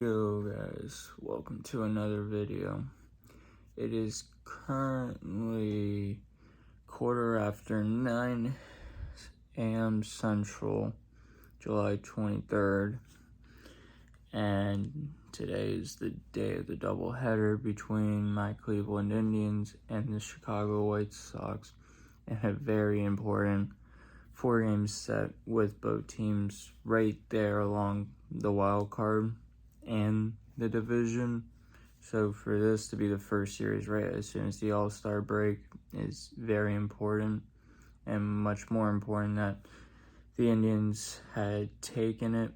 Yo guys, welcome to another video. It is currently 9:15 a.m. Central, July 23rd, and today is the day of the doubleheader between my Cleveland Indians and the Chicago White Sox, and a very important 4-game set with both teams right there along the wild card and the division. So for this to be the first series right as soon as the All-Star break is very important, and much more important that the Indians had taken it.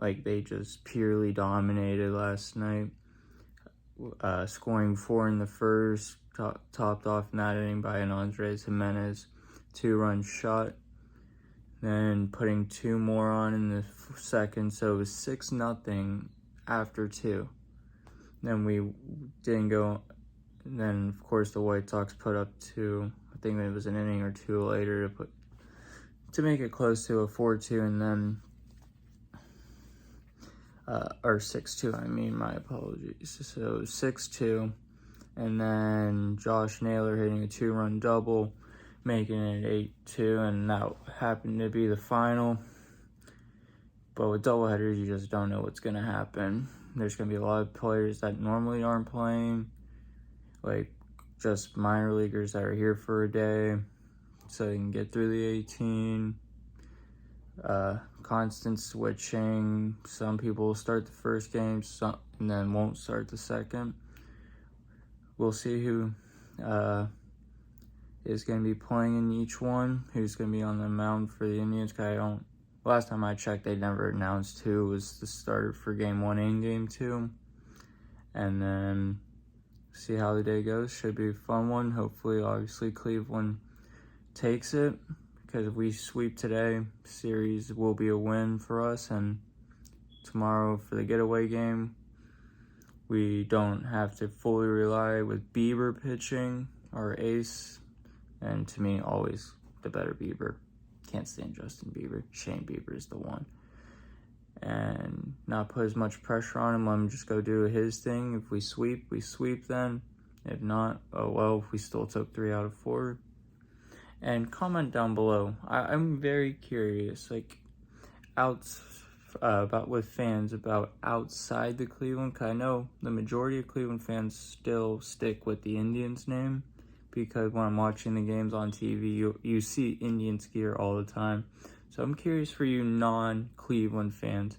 Like, they just purely dominated last night, scoring 4 in the first, topped off in that inning by an Andrés Giménez 2-run shot, then putting 2 more on in the second, so it was 6-0 after 2. Then we didn't go, and then of course the White Sox put up 2. I think it was an inning or 2 later to make it close to a 4-2, and then or 6-2. I mean, my apologies. So 6-2, and then Josh Naylor hitting a 2-run double, making it 8-2, and that happened to be the final. But with doubleheaders, you just don't know what's going to happen. There's going to be a lot of players that normally aren't playing, like just minor leaguers that are here for a day so they can get through the 18. Constant switching. Some people will start the first game and then won't start the second. We'll see who is going to be playing in each one, who's going to be on the mound for the Indians. Last time I checked, they never announced who was the starter for Game 1 and Game 2. And then see how the day goes. Should be a fun one. Hopefully, obviously, Cleveland takes it, because if we sweep today, series will be a win for us. And tomorrow for the getaway game, we don't have to fully rely with Bieber pitching, our ace. And to me, always the better Bieber. Can't stand Justin Bieber. Shane Bieber is the one. And not put as much pressure on him. Let him just go do his thing. If we sweep, we sweep then. If not, oh well, we still took 3 out of 4. And comment down below. I'm very curious, like, about with fans about outside the Cleveland. Because I know the majority of Cleveland fans still stick with the Indians name, because when I'm watching the games on TV, you see Indians gear all the time. So I'm curious for you non-Cleveland fans,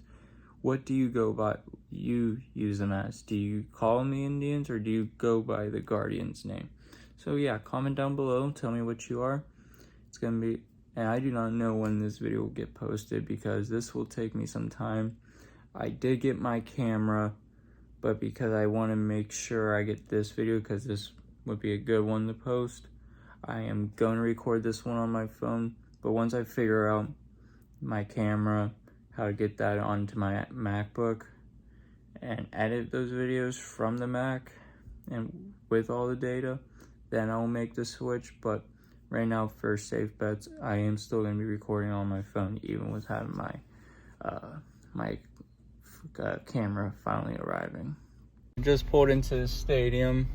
what do you go by? You use them as? Do you call them the Indians, or do you go by the Guardians name? So yeah, comment down below, tell me what you are. It's gonna be, and I do not know when this video will get posted, because this will take me some time. I did get my camera, but because I want to make sure I get this video, because this would be a good one to post, I am going to record this one on my phone. But once I figure out my camera, how to get that onto my MacBook and edit those videos from the Mac and with all the data, then I'll make the switch. But right now, for safe bets, I am still going to be recording on my phone, even with having my camera finally arriving. Just pulled into the stadium.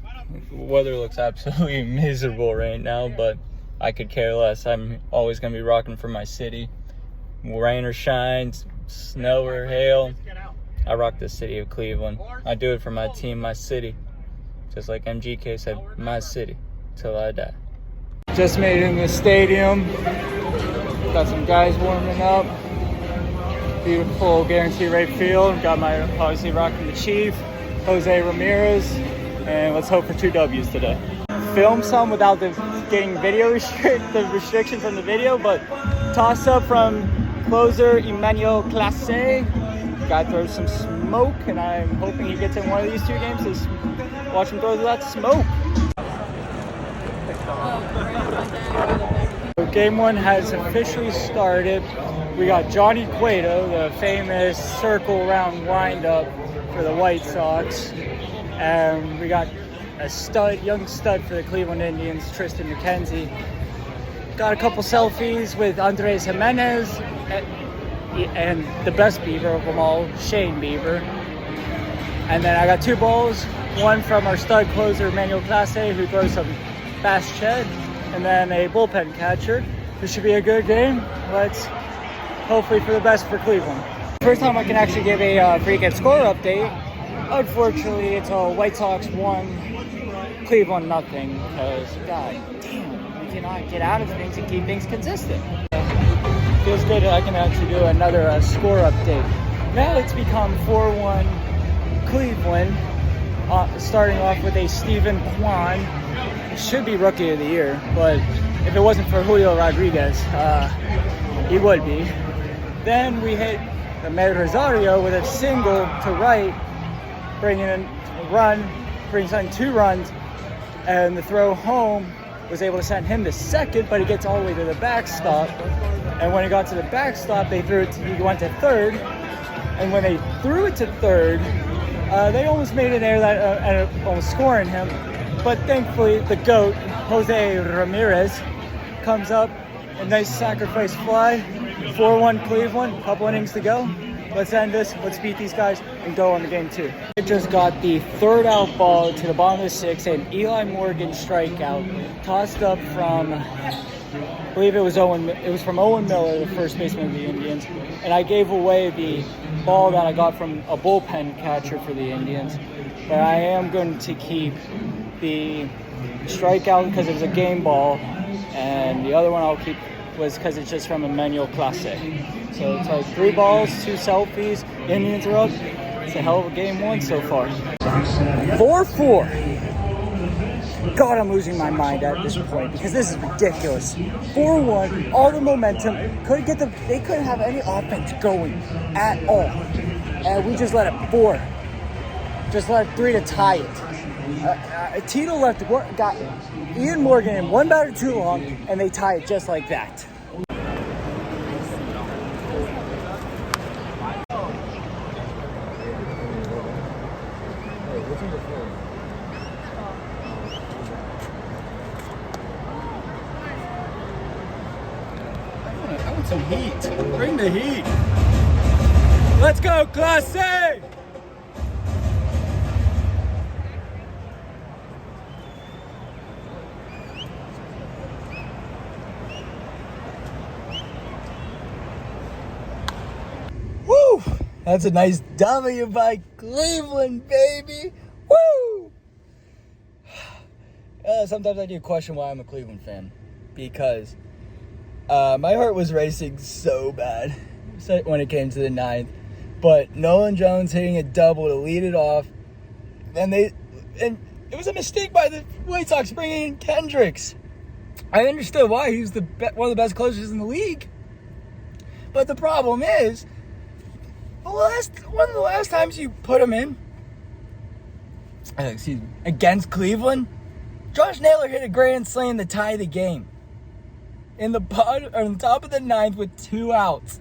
The weather looks absolutely miserable right now, but I could care less. I'm always going to be rocking for my city. Rain or shine, snow or hail, I rock the city of Cleveland. I do it for my team, my city. Just like MGK said, my city, till I die. Just made it in the stadium. Got some guys warming up. Beautiful guarantee rate field. Got my, obviously, rocking the Chief, Jose Ramirez, and let's hope for 2 W's today. Film some without getting video restriction from the video, but toss up from closer Emmanuel Clase. Guy throws some smoke, and I'm hoping he gets in one of these 2 games to watch him throw that smoke. So Game 1 has officially started. We got Johnny Cueto, the famous circle round windup for the White Sox. And we got a young stud for the Cleveland Indians, Tristan McKenzie. Got a couple selfies with Andrés Giménez and the best Bieber of them all, Shane Bieber. And then I got 2 balls, one from our stud closer, Emmanuel Classe, who throws some fast shed, and then a bullpen catcher. This should be a good game. Let's hopefully for the best for Cleveland. First time I can actually give a freaking score update. Unfortunately, it's a White Sox 1, Cleveland nothing, because god damn, we cannot get out of things and keep things consistent. Feels good that I can actually do another score update. Now it's become 4-1 Cleveland, starting off with a Steven Kwan. It should be Rookie of the Year, but if it wasn't for Julio Rodriguez, he would be. Then we hit Amed Rosario with a single to right, bringing in a run, brings in 2 runs, and the throw home was able to send him to second, but he gets all the way to the backstop. And when he got to the backstop, he went to third, and when they threw it to third, they almost made an error that ended up almost scoring him. But thankfully, the GOAT, Jose Ramirez, comes up, a nice sacrifice fly, 4-1 Cleveland, couple innings to go. Let's end this, let's beat these guys, and go on to game 2. I just got the 3rd out ball to the bottom of the 6th, and Eli Morgan strikeout, tossed up from, I believe it was from Owen Miller, the first baseman of the Indians, and I gave away the ball that I got from a bullpen catcher for the Indians, but I am going to keep the strikeout because it was a game ball, and the other one I'll keep was because it's just from Emmanuel Classe. So it's like 3 balls, 2 selfies, Indians are up. It's a hell of a game 1 so far. 4-4. God, I'm losing my mind at this point because this is ridiculous. 4-1, all the momentum. They couldn't have any offense going at all. And we just let it 4. Just let it 3 to tie it. Tito got Ian Morgan in 1 batter too long, and they tie it just like that. I want some heat. Bring the heat. Let's go, Class A! Woo! That's a nice W by Cleveland, baby. Woo! Sometimes I do question why I'm a Cleveland fan. Because my heart was racing so bad when it came to the 9th. But Nolan Jones hitting a double to lead it off. And it was a mistake by the White Sox bringing in Kendricks. I understood why. He was one of the best closers in the league. But the problem is, one of the last times you put him in, against Cleveland, Josh Naylor hit a grand slam to tie the game. On the top of the 9th with 2 outs.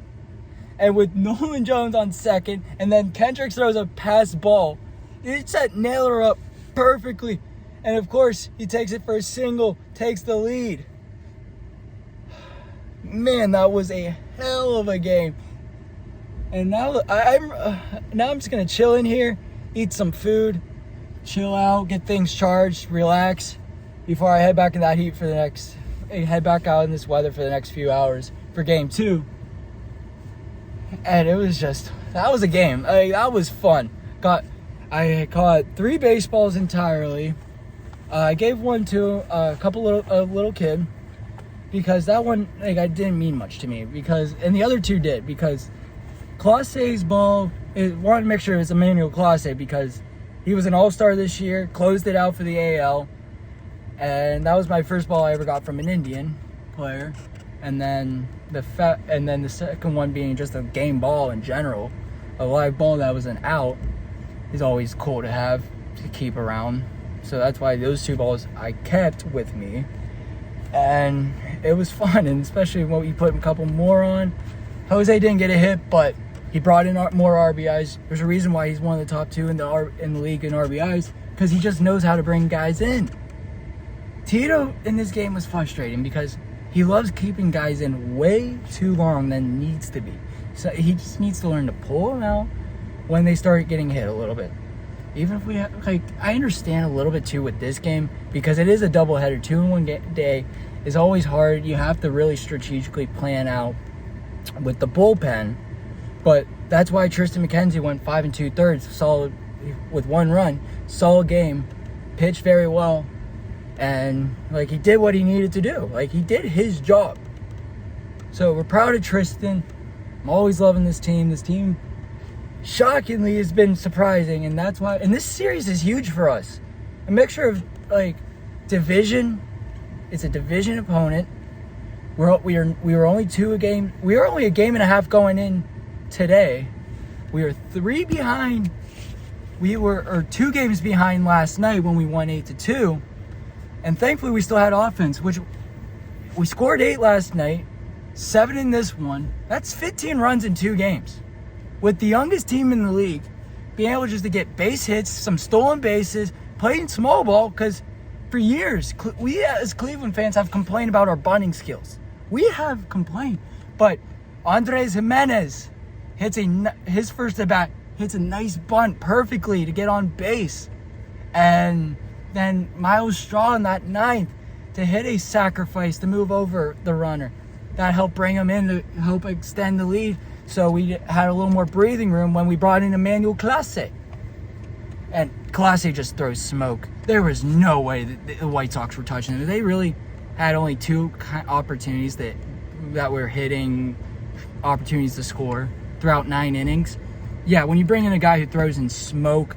And with Nolan Jones on second, and then Kendricks throws a pass ball. He set Naylor up perfectly. And of course, he takes it for a single, takes the lead. Man, that was a hell of a game. And now I'm just gonna chill in here, eat some food, chill out, get things charged, relax, before I head back in that heat head back out in this weather for the next few hours for game 2. And it was that was a game. That was fun. I caught 3 baseballs entirely. I gave one to a little kid because that one I didn't mean much to me and the other 2 did because Classe's ball, wanted to make sure it's Emmanuel Classe because he was an all-star this year, closed it out for the AL, and that was my first ball I ever got from an Indian player. And then the second one being just a game ball in general, a live ball that was an out, is always cool to have to keep around. So that's why those 2 balls I kept with me, and it was fun. And especially when we put a couple more on. Jose didn't get a hit, but he brought in more RBIs. There's a reason why he's one of the top 2 in the league in RBIs, because he just knows how to bring guys in. Tito in this game was frustrating because he loves keeping guys in way too long than needs to be. So he just needs to learn to pull them out when they start getting hit a little bit. even if we have, like, I understand a little bit too with this game because it is a doubleheader. 2 in 1 day is always hard. You have to really strategically plan out with the bullpen, but that's why Tristan McKenzie went 5 2/3, solid with 1 run, solid game, pitched very well, and like he did what he needed to do. Like he did his job. So we're proud of Tristan. I'm always loving this team. This team shockingly has been surprising, and that's why. And this series is huge for us. A mixture of like division. It's a division opponent. We were only 2 a game. We were only a game and a half going in today. We were 3 behind. We were 2 games behind last night when we won 8-2, and thankfully we still had offense. Which we scored 8 last night, 7 in this one. That's 15 runs in 2 games. With the youngest team in the league, being able just to get base hits, some stolen bases, playing small ball, because for years, we as Cleveland fans have complained about our bunting skills. We have complained. But Andres Jimenez hits his first at bat, hits a nice bunt perfectly to get on base. And then Miles Straw in that 9th to hit a sacrifice to move over the runner. That helped bring him in to help extend the lead. So we had a little more breathing room when we brought in Emmanuel Clase. And Clase just throws smoke. There was no way that the White Sox were touching him. They really had only 2 opportunities that were hitting opportunities to score throughout 9 innings. Yeah, when you bring in a guy who throws in smoke,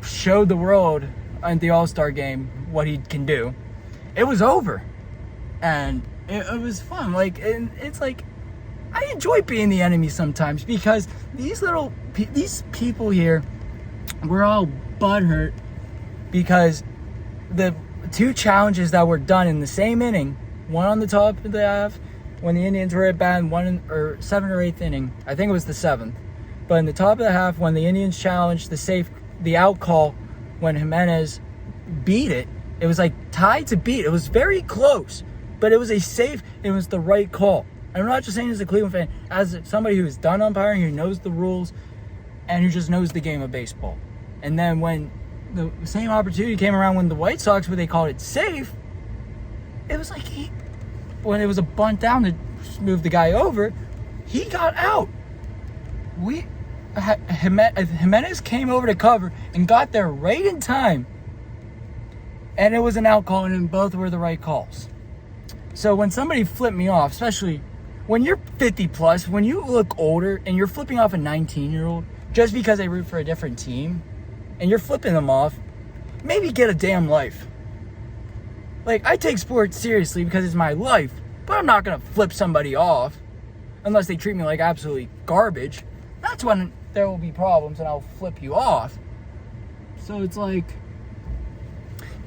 showed the world at the All-Star game what he can do, it was over. And it was fun. Like, and it's like, I enjoy being the enemy sometimes because these people here, we're all butthurt because the 2 challenges that were done in the same inning, one on the top of the half when the Indians were at bat, and 7th or 8th inning, I think it was the 7th, but in the top of the half when the Indians challenged the out call when Jimenez beat it, it was like tied to beat. It was very close, but it was it was the right call. I'm not just saying as a Cleveland fan, as somebody who's done umpiring, who knows the rules, and who just knows the game of baseball. And then when the same opportunity came around when the White Sox, where they called it safe, it was like when it was a bunt down to move the guy over, he got out. Jimenez came over to cover and got there right in time. And it was an out call, and both were the right calls. So when somebody flipped me off, especially when you're 50 plus, when you look older and you're flipping off a 19-year-old just because they root for a different team, and you're flipping them off, maybe get a damn life. Like, I take sports seriously because it's my life, but I'm not going to flip somebody off unless they treat me like absolutely garbage. That's when there will be problems and I'll flip you off. So it's like,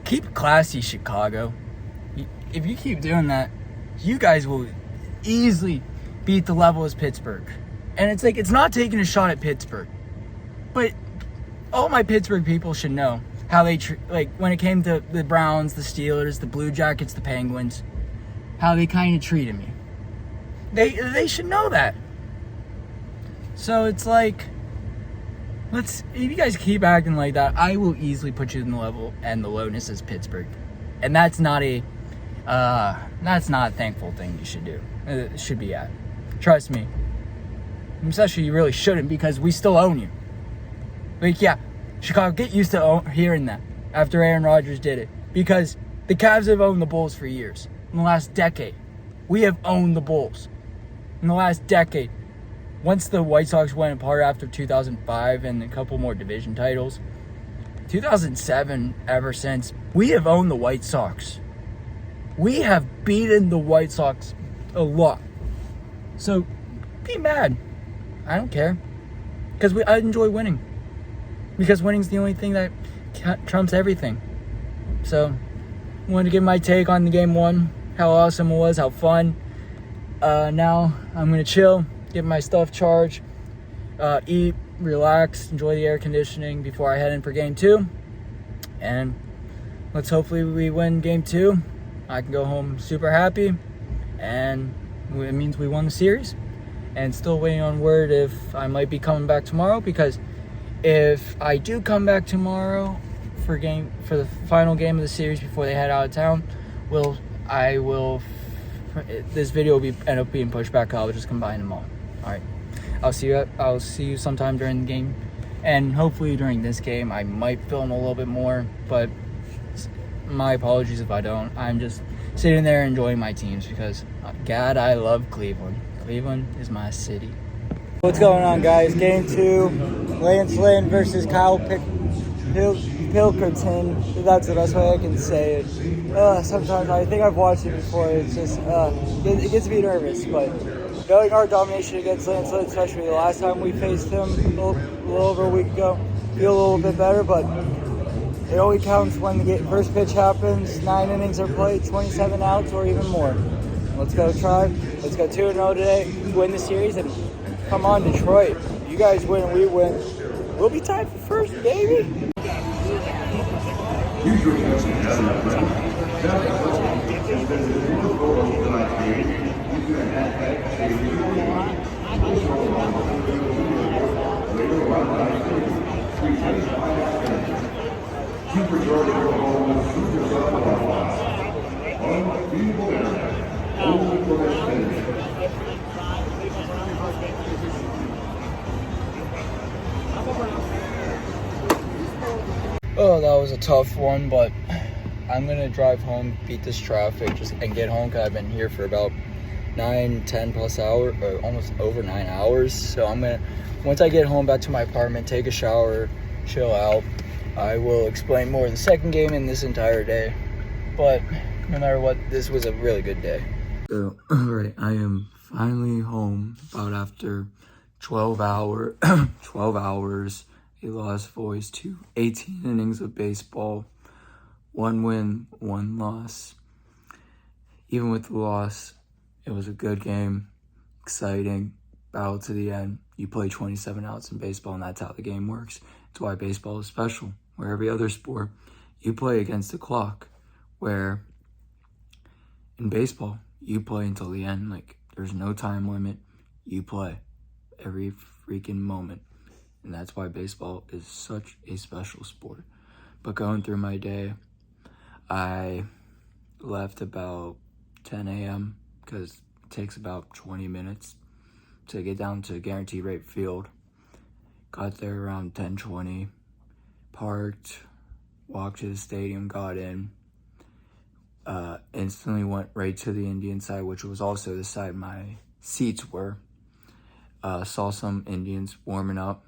keep it classy, Chicago. If you keep doing that, you guys will easily beat the level as Pittsburgh. And it's like, it's not taking a shot at Pittsburgh, but all my Pittsburgh people should know how they like when it came to the Browns, the Steelers, the Blue Jackets, the Penguins, how they kind of treated me. They should know that. So it's like, if you guys keep acting like that, I will easily put you in the level and the lowness as Pittsburgh. And that's not a thankful thing you should do. It should be at. Trust me. Especially you really shouldn't, because we still own you. Like, yeah, Chicago, get used to hearing that after Aaron Rodgers did it. Because the Cavs have owned the Bulls for years. In the last decade, we have owned the Bulls. In the last decade, once the White Sox went apart after 2005 and a couple more division titles, 2007, ever since, we have owned the White Sox. We have beaten the White Sox a lot. So, be mad. I don't care. Because I enjoy winning. Because winning's the only thing that trumps everything. So, I wanted to give my take on the game 1. How awesome it was, how fun. Now, I'm going to chill, get my stuff charged, eat, relax, enjoy the air conditioning before I head in for game 2. And let's hopefully we win game 2. I can go home super happy. And it means we won the series. And still waiting on word if I might be coming back tomorrow, because if I do come back tomorrow for the final game of the series before they head out of town, this video will end up being pushed back. I'll just combine them all. All right. I'll see you sometime during the game, and hopefully during this game I might film a little bit more, but my apologies if I don't. I'm just sitting there enjoying my teams because God, I love Cleveland. Cleveland is my city. What's going on, guys? Game 2, Lance Lynn versus Kyle Pilkington. That's the best way I can say it. Sometimes I think I've watched it before. It's just it gets me nervous, but knowing our domination against Lance Lynn, especially the last time we faced him a little over a week ago, feel a little bit better, but it only counts when the first pitch happens, 9 innings are played, 27 outs or even more. Let's go Tribe. Let's go 2-0 today, win the series, and come on Detroit. You guys win, we win. We'll be tied for first, baby. Oh, that was a tough one, but I'm gonna drive home, beat this traffic, and get home because I've been here for about 10 plus hours, or almost over 9 hours. So once I get home back to my apartment, take a shower, chill out, I will explain more of the second game in this entire day. But no matter what, this was a really good day. So, alright, I am finally home about after 12 hours, a lost voice to 18 innings of baseball, 1 win, 1 loss. Even with the loss, it was a good game, exciting, battle to the end. You play 27 outs in baseball, and that's how the game works. It's why baseball is special. Where every other sport, you play against the clock. Where in baseball, you play until the end. Like, there's no time limit. You play every freaking moment. And that's why baseball is such a special sport. But going through my day, I left about 10 a.m. because it takes about 20 minutes to get down to Guaranteed Rate Field. Got there around 10:20, parked, walked to the stadium, got in, instantly went right to the Indian side, which was also the side my seats were. Saw some Indians warming up,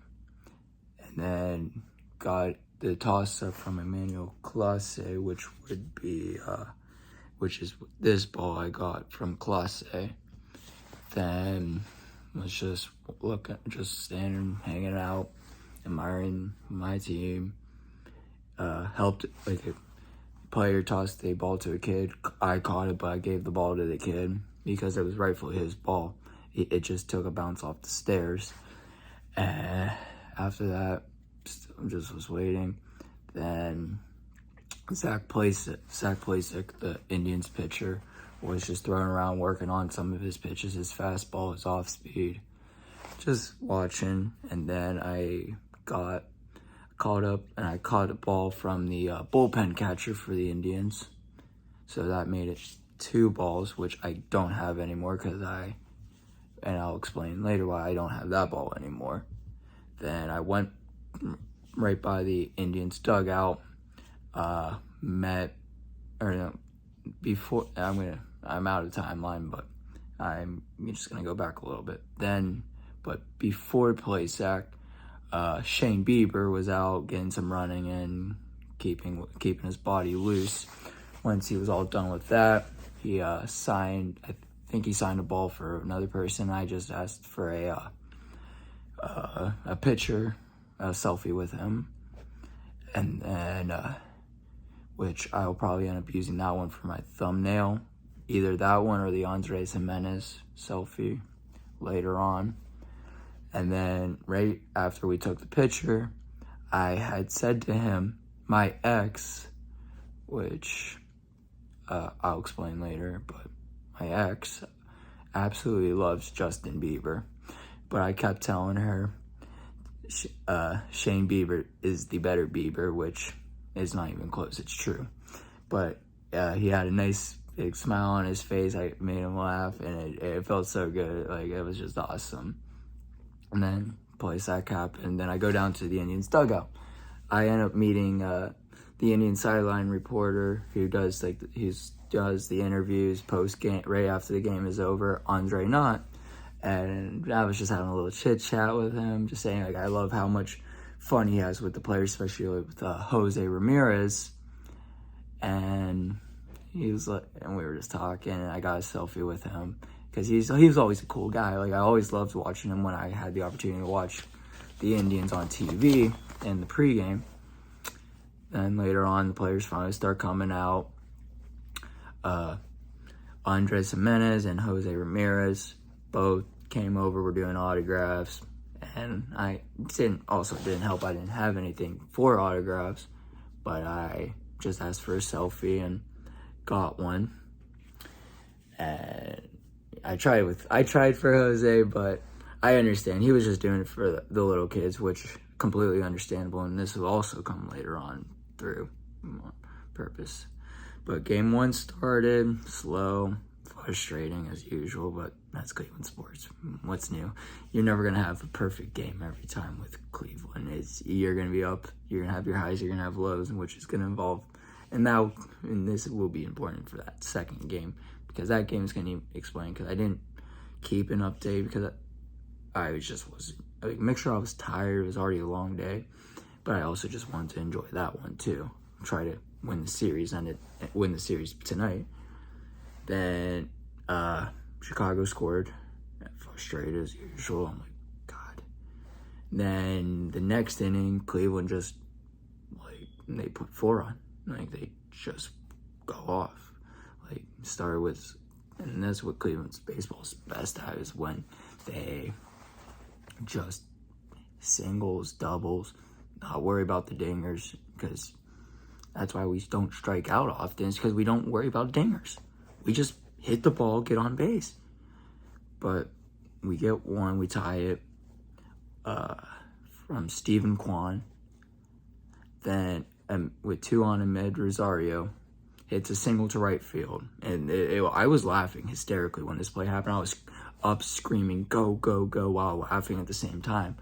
and then got the toss up from Emmanuel Clase, which is this ball I got from Clase. Then was just standing, hanging out, admiring my team. Helped, like, a player tossed a ball to a kid. I caught it, but I gave the ball to the kid because it was rightfully his ball. It just took a bounce off the stairs. After that, I just was waiting. Then Zach Placek, the Indians pitcher, was just throwing around, working on some of his pitches, his fastball, his off speed. Just watching, and then I got caught up, and I caught a ball from the bullpen catcher for the Indians. So that made it 2 balls, which I don't have anymore and I'll explain later why I don't have that ball anymore. Then I went right by the Indians dugout, before, I'm out of timeline, but I'm just gonna go back a little bit. But before Placek, Shane Bieber was out getting some running and keeping his body loose. Once he was all done with that, he signed a ball for another person. I just asked for a picture, a selfie with him, and then which I'll probably end up using that one for my thumbnail, either that one or the Andres Jimenez selfie later on. And then right after we took the picture, I had said to him, my ex, which I'll explain later, but my ex absolutely loves Justin Bieber. But I kept telling her Shane Bieber is the better Bieber, which is not even close. It's true. But he had a nice big smile on his face. I made him laugh, and it felt so good. Like, it was just awesome. And then play sack cap, and then I go down to the Indians dugout. I end up meeting the Indian sideline reporter who does the interviews post game right after the game is over, Andre Knott. And I was just having a little chit chat with him, just saying, like, I love how much fun he has with the players, especially with Jose Ramirez. And he was like, and we were just talking, and I got a selfie with him because he was always a cool guy. Like, I always loved watching him when I had the opportunity to watch the Indians on TV in the pregame. Then later on, the players finally start coming out. Andres Jimenez and Jose Ramirez both came over, were doing autographs, and I didn't help. I didn't have anything for autographs, but I just asked for a selfie and got one. And I tried for Jose, but I understand he was just doing it for the little kids, which completely understandable, and this will also come later on through purpose. But game one started slow, frustrating as usual, but that's Cleveland sports. What's new? You're never going to have a perfect game every time with Cleveland. You're going to be up, you're going to have your highs, you're going to have lows, which is going to involve, and this will be important for that second game, because that game is going to explain, because I didn't keep an update, because I make sure I was tired. It was already a long day, but I also just wanted to enjoy that one too. Try to win the series tonight. Then Chicago scored. Frustrated as usual. I'm like, God. Then the next inning, Cleveland just, like, they put 4 on. Like, they just go off. Like, start with, and that's what Cleveland's baseball's best at, is when they just singles, doubles, not worry about the dingers, because that's why we don't strike out often. It's because we don't worry about dingers. We just hit the ball, get on base. But we get one, we tie it from Stephen Kwan. Then with 2 on amid, Rosario hits a single to right field. And I was laughing hysterically when this play happened. I was up screaming, go, go, go, while laughing at the same time.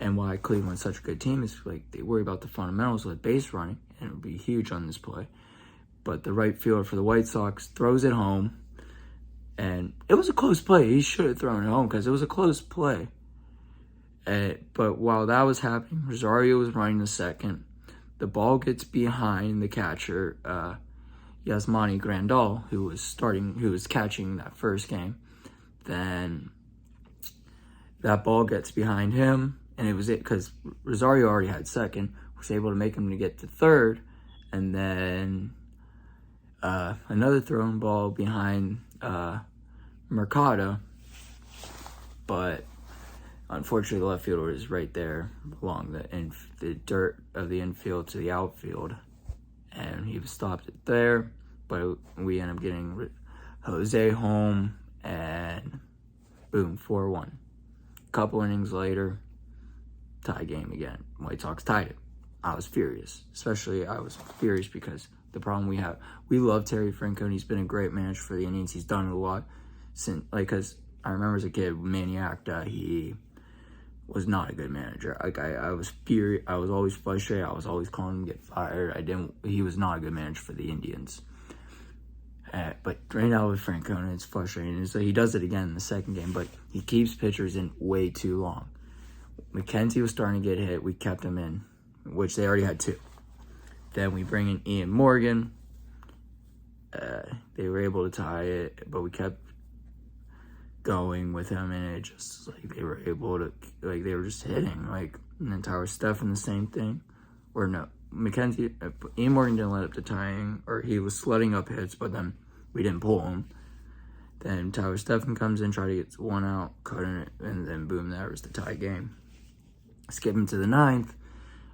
And why Cleveland's such a good team is, like, they worry about the fundamentals with base running, and it would be huge on this play. But the right fielder for the White Sox throws it home, and it was a close play. He should have thrown it home because it was a close play. But while that was happening, Rosario was running the second. The ball gets behind the catcher, Yasmani Grandal, who was catching that first game. Then that ball gets behind him, and it was because Rosario already had second, was able to make him to get to third, and then another thrown ball behind Mercado, but unfortunately the left fielder was right there along the dirt of the infield to the outfield, and he stopped it there. But we end up getting Jose home, and boom, 4-1. Couple innings later, tie game again. White Sox tied it. I was furious. I was furious because the problem we love Terry Francona. He's been a great manager for the Indians. He's done it a lot since, because I remember as a kid, Maniac, he was not a good manager. I was furious. I was always frustrated. I was always calling him to get fired. He was not a good manager for the Indians. But right now with Francona, it's frustrating. So he does it again in the second game, but he keeps pitchers in way too long. McKenzie was starting to get hit. We kept him in, which they already had 2. Then we bring in Ian Morgan. They were able to tie it, but we kept going with him, and it just, like, they were able to, like, they were just hitting. Like, and then Tyler Stephan, the same thing. Or no, McKenzie, Ian Morgan didn't let up the tying, or he was sledding up hits, but then we didn't pull him. Then Tyler Stephan comes in, try to get 1 out, cutting it, and then boom, that was the tie game. Skipping to the 9th,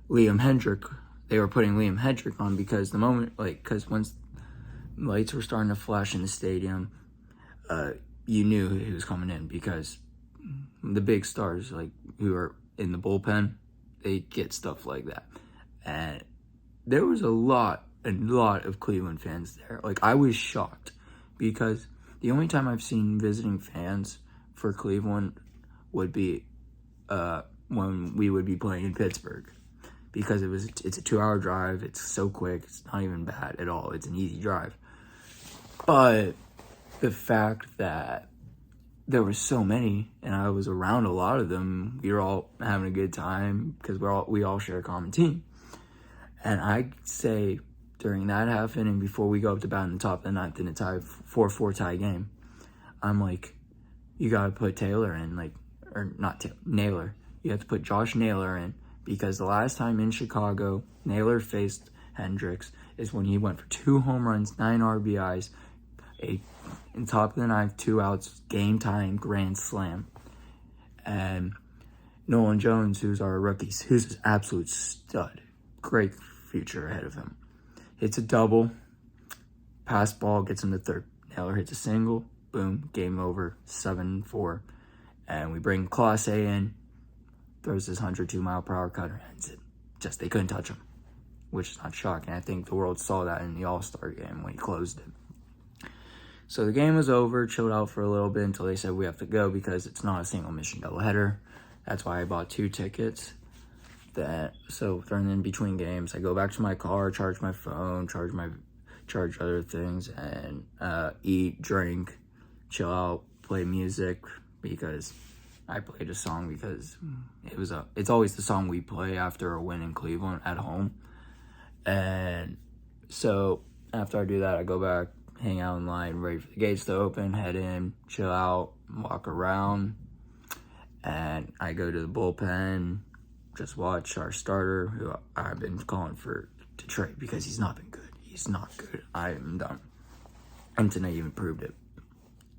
Liam Hendrick. They were putting Liam Hendrick on because because once lights were starting to flash in the stadium, you knew he was coming in, because the big stars, like, who are in the bullpen, they get stuff like that. And there was a lot of Cleveland fans there. Like, I was shocked because the only time I've seen visiting fans for Cleveland would be when we would be playing in Pittsburgh, because it's a 2-hour drive. It's so quick. It's not even bad at all. It's an easy drive. But the fact that there were so many, and I was around a lot of them, we were all having a good time because we all share a common team. And I'd say during that half inning, before we go up to bat in the top of the ninth in a 4-4 tie game, I'm like, you got to put Taylor in, Naylor. You have to put Josh Naylor in, because the last time in Chicago, Naylor faced Hendricks is when he went for 2 home runs, 9 RBIs, in top of the ninth, 2 outs, game-tying grand slam. And Nolan Jones, who's our rookie, who's an absolute stud, great future ahead of him, hits a double, pass ball, gets him to third. Naylor hits a single, boom, game over, 7-4. And we bring Clase in, throws his 102-mile-per-hour cutter, ends it. Just, they couldn't touch him, which is not shocking. I think the world saw that in the All-Star game when he closed it. So the game was over, chilled out for a little bit until they said we have to go because it's not a single mission doubleheader. That's why I bought 2 tickets. So during in between games, I go back to my car, charge my phone, charge other things, and eat, drink, chill out, play music, because I played a song because it's always the song we play after a win in Cleveland at home. And so after I do that, I go back, hang out in line, ready for the gates to open, head in, chill out, walk around, and I go to the bullpen, just watch our starter, who I've been calling to trade because he's not been good. He's not good. I am done. And tonight even proved it.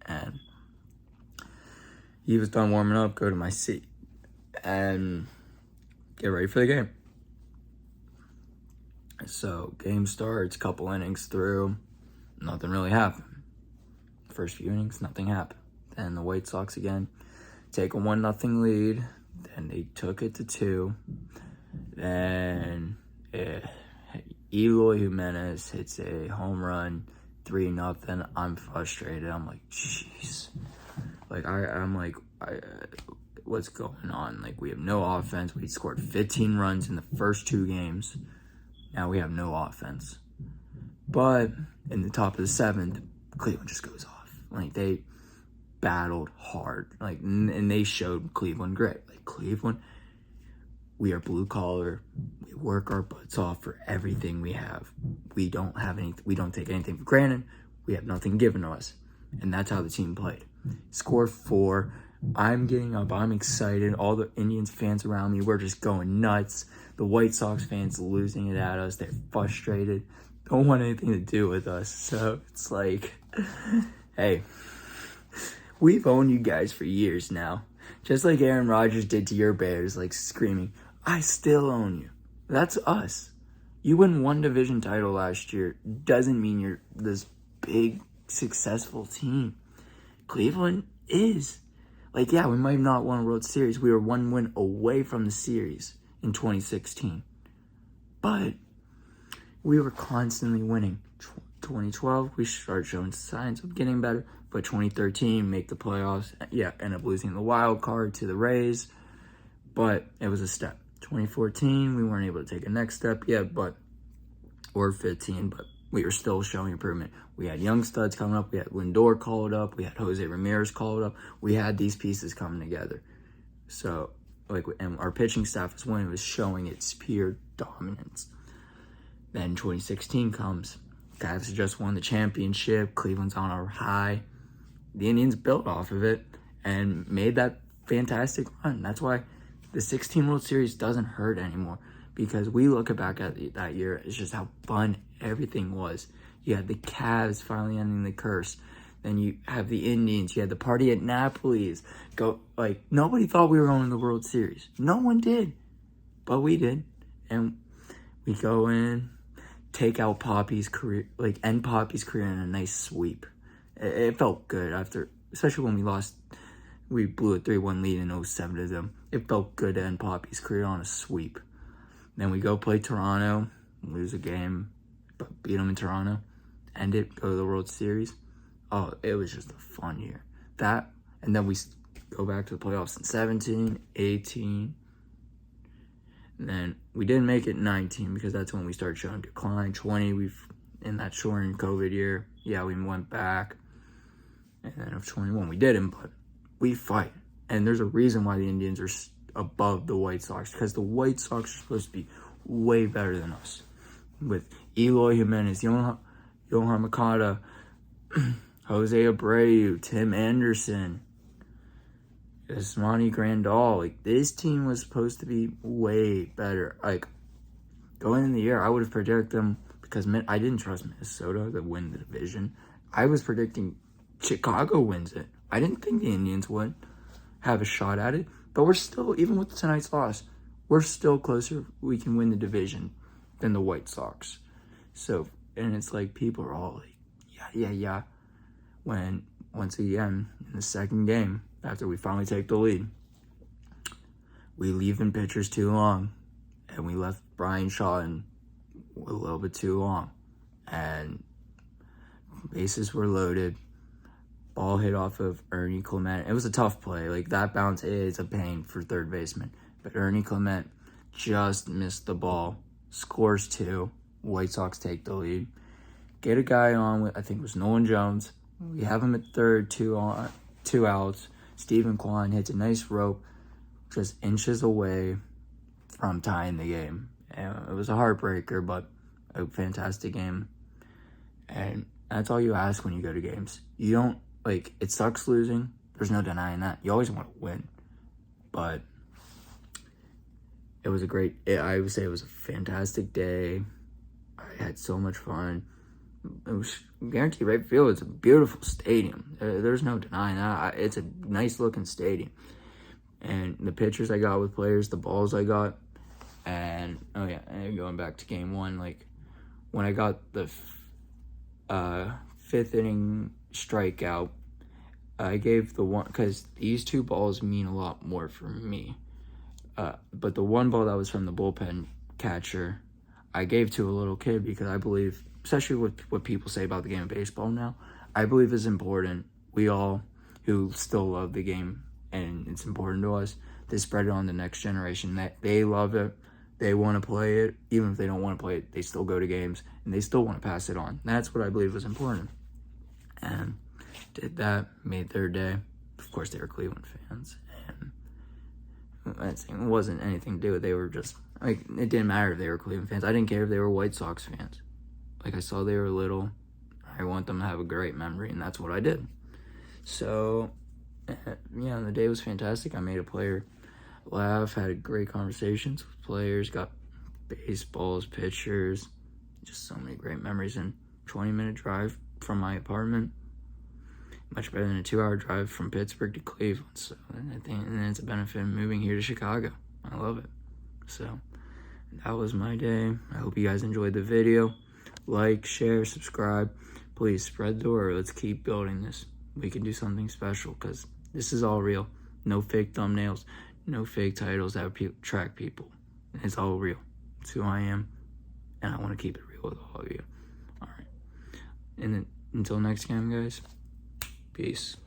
And he was done warming up, go to my seat, and get ready for the game. So game starts, couple innings through, nothing really happened. First few innings, nothing happened. Then the White Sox again take a 1-0 lead. Then they took it to 2. Then Eloy Jimenez hits a home run, 3-0. I'm frustrated. I'm like, jeez. I'm like, what's going on? Like, we have no offense. We scored 15 runs in the first 2 games. Now we have no offense. But in the top of the 7th, Cleveland just goes off. Like, they battled hard. Like, and they showed Cleveland grit. Like, Cleveland, we are blue collar. We work our butts off for everything we have. We don't take anything for granted. We have nothing given to us. And that's how the team played. Score 4. I'm getting up. I'm excited. All the Indians fans around me, we're just going nuts. The White Sox fans losing it at us. They're frustrated. Don't want anything to do with us. So it's like, hey, we've owned you guys for years now. Just like Aaron Rodgers did to your Bears, like screaming, I still own you. That's us. You win 1 division title last year doesn't mean you're this big, successful team. Cleveland is. Like, yeah, we might have not won a World Series. We were 1 win away from the series in 2016. But we were constantly winning. 2012, we started showing signs of getting better. But 2013, make the playoffs. Yeah, end up losing the wild card to the Rays. But it was a step. 2014, we weren't able to take a next step yet, or 15, but we were still showing improvement. We had young studs coming up. We had Lindor called up. We had Jose Ramirez called up. We had these pieces coming together. So, and our pitching staff was when it was showing its pure dominance. Then 2016 comes. Cavs just won the championship. Cleveland's on a high. The Indians built off of it and made that fantastic run. That's why the 16 World Series doesn't hurt anymore, because we look back at that year, it's just how fun everything was. You had the Cavs finally ending the curse. Then you have the Indians. You had the party at Napoli's. Nobody thought we were going to the World Series. No one did. But we did. And we go in, take out Poppy's career, end Poppy's career in a nice sweep. It felt good after, especially when we lost We blew a 3-1 lead in 07 to them. It felt good to end Poppy's career on a sweep. Then we go play Toronto, lose a game, but beat them in Toronto, end it, go to the World Series. Oh, it was just a fun year. That, and then we go back to the playoffs in 17, 18, and then we didn't make it in 19 because that's when we started showing decline. 20, in that shortened COVID year, yeah, we went back. And then of 21, we didn't, but we fight. And there's a reason why the Indians are above the White Sox, because the White Sox are supposed to be way better than us. With Eloy Jimenez, Yohan Makata, Jose Abreu, Tim Anderson, Yasmani Grandal. Like, this team was supposed to be way better. Like, going in the year, I would have predicted them, because I didn't trust Minnesota to win the division. I was predicting Chicago wins it. I didn't think the Indians would have a shot at it. But we're still, even with tonight's loss, we're still closer, we can win the division, than the White Sox. So, and it's like, people are all like, yeah. When, once again, in the second game, after we finally take the lead, we leave in pitchers too long. And we left Brian Shaw in a little bit too long. And bases were loaded. Ball hit off of Ernie Clement. It was a tough play. Like, that bounce is a pain for third baseman. But Ernie Clement just missed the ball. Scores 2. White Sox take the lead. Get a guy on with, I think it was Nolan Jones. We have him at third, 2 outs. Stephen Kwan hits a nice rope, just inches away from tying the game. And it was a heartbreaker, but a fantastic game. And that's all you ask when you go to games. You don't, like, it sucks losing. There's no denying that. You always want to win. But it was I would say it was a fantastic day. I had so much fun. It was guaranteed right field. It's a beautiful stadium. There's no denying that. It's a nice looking stadium. And the pictures I got with players, the balls I got, and and going back to game 1, like, when I got the 5th inning strikeout, I gave the one, because these 2 balls mean a lot more for me. But the one ball that was from the bullpen catcher, I gave to a little kid, because I believe, especially with what people say about the game of baseball now, I believe is important. We all who still love the game, and it's important to us, to spread it on the next generation, that they love it, they want to play it. Even if they don't want to play it, they still go to games, and they still want to pass it on. That's what I believe was important. And did that, made their day. Of course, they were Cleveland fans, and it wasn't anything to do with it. They were just, like, it didn't matter if they were Cleveland fans. I didn't care if they were White Sox fans. Like, I saw they were little. I want them to have a great memory, and that's what I did. So, yeah, the day was fantastic. I made a player laugh, had great conversations with players, got baseballs, pitchers, just so many great memories. And 20-minute drive from my apartment, much better than a 2-hour drive from Pittsburgh to Cleveland. So I think it's a benefit of moving here to Chicago. I love it. So that was my day. I hope you guys enjoyed the video. Like, share, subscribe. Please spread the word. Let's keep building this. We can do something special, because this is all real. No fake thumbnails, no fake titles that attract people. It's all real. It's who I am, and I want to keep it real with all of you. All right. And then, until next time, guys, peace.